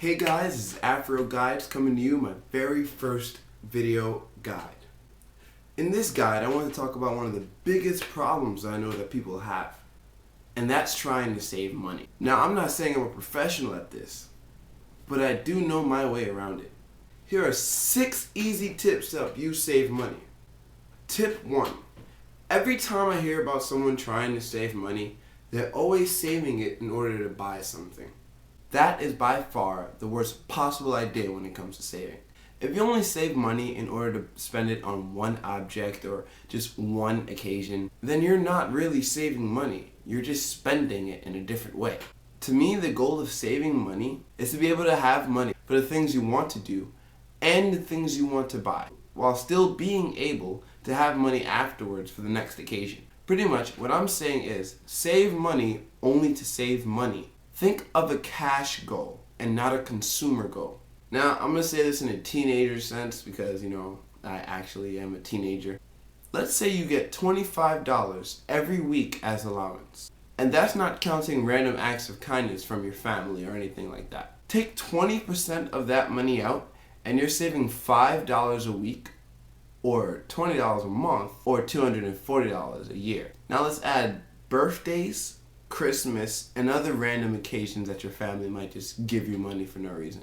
Hey guys, this is Afro Guides coming to you, my very first video guide. In this guide, I want to talk about one of the biggest problems I know that people have, and that's trying to save money. Now, I'm not saying I'm a professional at this, but I do know my way around it. Here are 6 easy tips to help you save money. Tip 1. Every time I hear about someone trying to save money, they're always saving it in order to buy something. That is by far the worst possible idea when it comes to saving. If you only save money in order to spend it on one object or just one occasion, then you're not really saving money. You're just spending it in a different way. To me, the goal of saving money is to be able to have money for the things you want to do and the things you want to buy, while still being able to have money afterwards for the next occasion. Pretty much what I'm saying is save money only to save money. Think of a cash goal and not a consumer goal. Now, I'm going to say this in a teenager sense because, I actually am a teenager. Let's say you get $25 every week as allowance. And that's not counting random acts of kindness from your family or anything like that. Take 20% of that money out and you're saving $5 a week or $20 a month or $240 a year. Now let's add birthdays, Christmas, and other random occasions that your family might just give you money for no reason.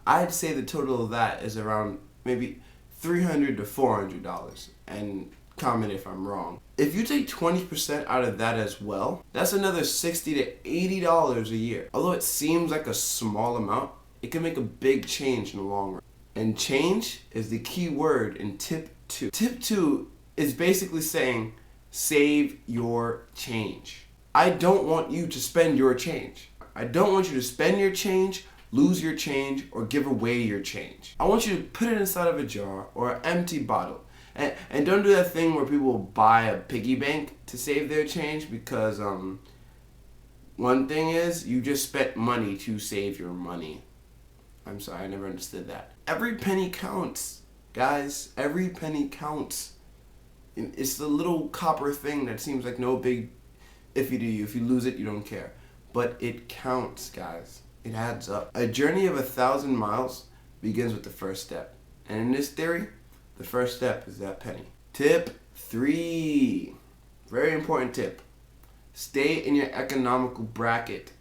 I'd say the total of that is around maybe $300 to $400, and comment if I'm wrong. If you take 20% out of that as well, that's another $60 to $80 a year. Although it seems like a small amount, it can make a big change in the long run. And change is the key word in tip 2. Tip 2 is basically saying save your change. I don't want you to spend your change. I don't want you to spend your change, lose your change, or give away your change. I want you to put it inside of a jar or an empty bottle. And don't do that thing where people buy a piggy bank to save their change because one thing is you just spent money to save your money. I'm sorry, I never understood that. Every penny counts, guys. Every penny counts. It's the little copper thing that seems like no big iffy to you. If you lose it, you don't care. But it counts, guys. It adds up. A journey of 1,000 miles begins with the first step. And in this theory, the first step is that penny. Tip 3. Very important tip. Stay in your economical bracket.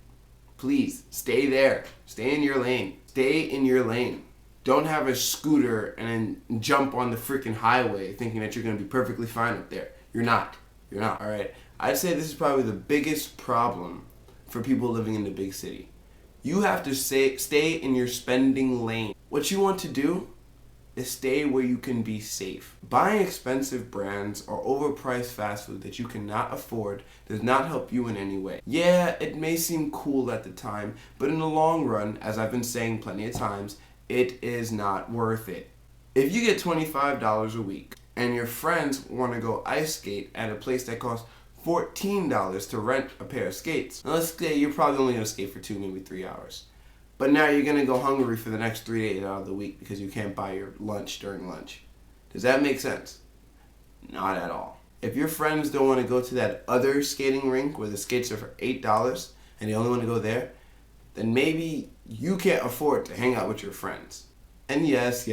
Please, stay there. Stay in your lane. Stay in your lane. Don't have a scooter and then jump on the freaking highway thinking that you're going to be perfectly fine up there. You're not. You're not, alright? I'd say this is probably the biggest problem for people living in the big city. You have to stay in your spending lane. What you want to do is stay where you can be safe. Buying expensive brands or overpriced fast food that you cannot afford does not help you in any way. Yeah, it may seem cool at the time, but in the long run, as I've been saying plenty of times, it is not worth it. If you get $25 a week and your friends want to go ice skate at a place that costs $14 to rent a pair of skates, now let's say you're probably only going to skate for 2, maybe 3 hours. But now you're going to go hungry for the next 3 days out of the week because you can't buy your lunch during lunch. Does that make sense? Not at all. If your friends don't want to go to that other skating rink where the skates are for $8 and they only want to go there, then maybe you can't afford to hang out with your friends. And yes,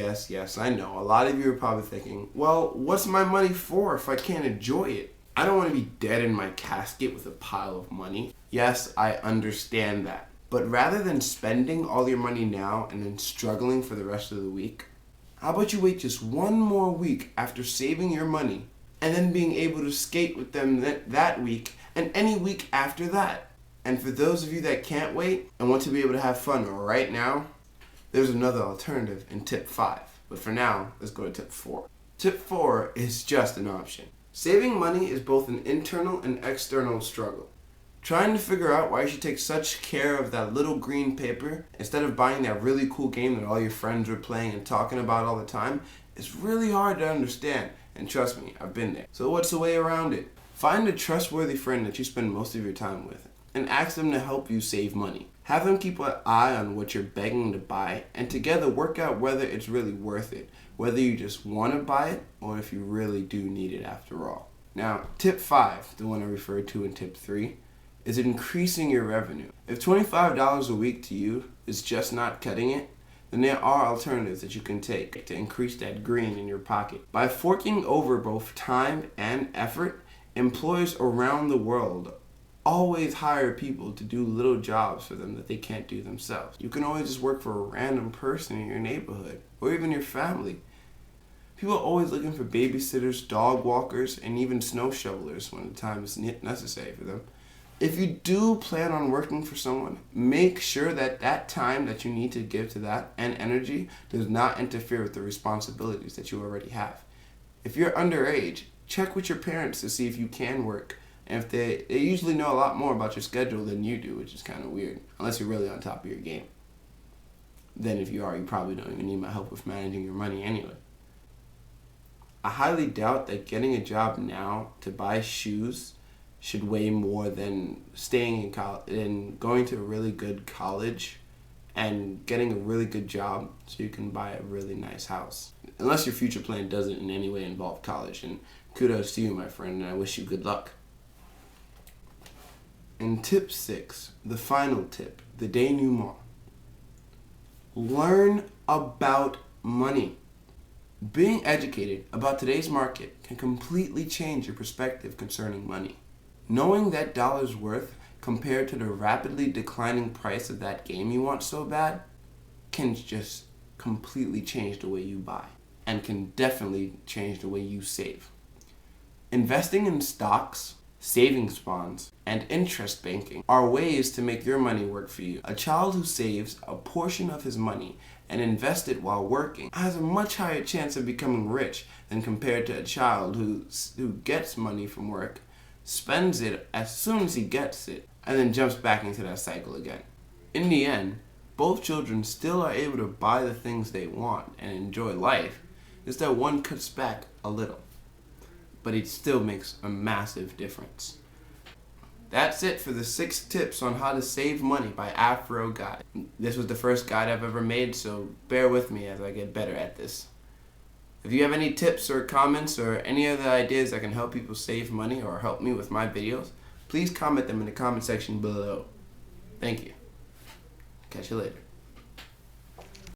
I know. A lot of you are probably thinking, well, what's my money for if I can't enjoy it? I don't want to be dead in my casket with a pile of money. Yes, I understand that. But rather than spending all your money now and then struggling for the rest of the week, how about you wait just one more week after saving your money and then being able to skate with them that week and any week after that? And for those of you that can't wait and want to be able to have fun right now, there's another alternative in tip 5. But for now, let's go to tip 4. Tip 4 is just an option. Saving money is both an internal and external struggle. Trying to figure out why you should take such care of that little green paper instead of buying that really cool game that all your friends are playing and talking about all the time is really hard to understand. And trust me, I've been there. So what's the way around it? Find a trustworthy friend that you spend most of your time with and ask them to help you save money. Have them keep an eye on what you're begging to buy and together work out whether it's really worth it, whether you just want to buy it or if you really do need it after all. Now, tip 5, the one I referred to in tip 3, is increasing your revenue. If $25 a week to you is just not cutting it, then there are alternatives that you can take to increase that green in your pocket. By forking over both time and effort, employers around the world always hire people to do little jobs for them that they can't do themselves. You can always just work for a random person in your neighborhood or even your family. People are always looking for babysitters, dog walkers, and even snow shovelers when the time is necessary for them. If you do plan on working for someone, make sure that that time that you need to give to that and energy does not interfere with the responsibilities that you already have. If you're underage, check with your parents to see if you can work. And if they usually know a lot more about your schedule than you do, which is kind of weird, unless you're really on top of your game. Then if you are, you probably don't even need my help with managing your money anyway. I highly doubt that getting a job now to buy shoes should weigh more than staying in college and going to a really good college and getting a really good job so you can buy a really nice house. Unless your future plan doesn't in any way involve college, and kudos to you, my friend, and I wish you good luck. And tip 6, the final tip, the denouement. Learn about money. Being educated about today's market can completely change your perspective concerning money. Knowing that dollar's worth compared to the rapidly declining price of that game you want so bad can just completely change the way you buy and can definitely change the way you save. Investing in stocks, savings bonds, and interest banking are ways to make your money work for you. A child who saves a portion of his money and invests it while working has a much higher chance of becoming rich than compared to a child who gets money from work, spends it as soon as he gets it, and then jumps back into that cycle again. In the end, both children still are able to buy the things they want and enjoy life, just that one cuts back a little. But it still makes a massive difference. That's it for the 6 tips on how to save money by Afro Guide. This was the first guide I've ever made, so bear with me as I get better at this. If you have any tips or comments or any other ideas that can help people save money or help me with my videos, please comment them in the comment section below. Thank you. Catch you later.